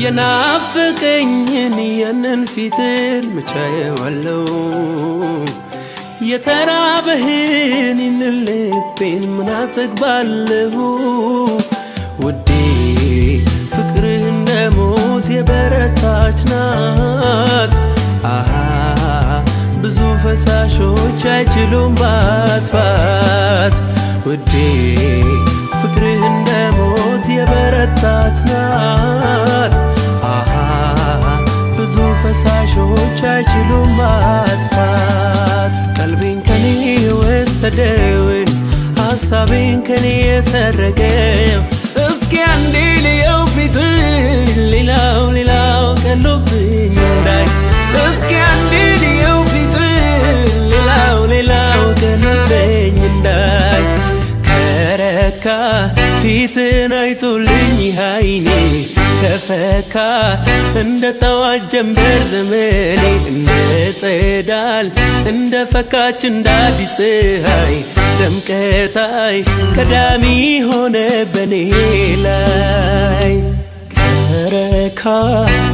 የናፈቀኝን ያንን ፊትን መቻየዋለው የተራበህን ልቤን ምን አጠግባለሁ ውዴ ፍቅርህ እንደ ሞት የበረታች ናት ብዙ ፈሳሾች አይችሉም ማጥፋት ውዴ ፍቅርህ እንደ ሞት የበረታች ናት ብዙ ፈሳሾች አይችሉም ማጥፋት ቀልቤን ከኔ ወሰደውን ሐሳቤን ከኔ የሰረገው እስኪ አንዴ ልየው ፊትህን ሌላው ቀሎብኝ እንዳይ እስኪ አንዴ ልየው ፊትህን ሌላው ቀሎብኝ እንዳይ ከረካ ፊትን አይቶልኝ አይኔ ከፈካ እንደ ጠዋት ጀንበር ዘመኔ እንደ ጸዳል እንደ ፈካች እንደ አዲስ ፀሐይ ደምቀታይ ቀዳሚ ሆነ በኔ ላይ ከረካ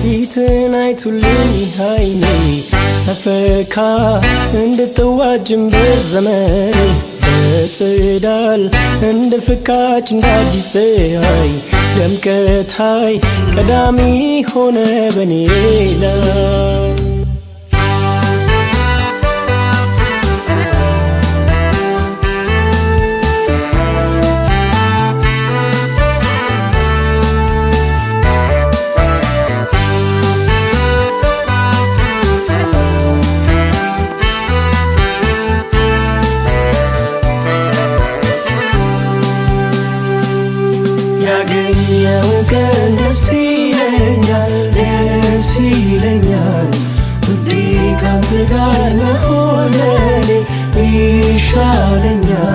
ፊትን አይቶልኝ አይኔ ከፈካ እንደ ጠዋት ጀንበር ዘመኔ ጸዳል እንደ ፈካች እንደ አዲስ ፀሐይ ደምቀታይ ቀዳሚ ሆነ በኔ ላይ ያገኘው ቀን ደስ ይለኛል ውዴ ካንተ ጋር መሆን ይሻለኛል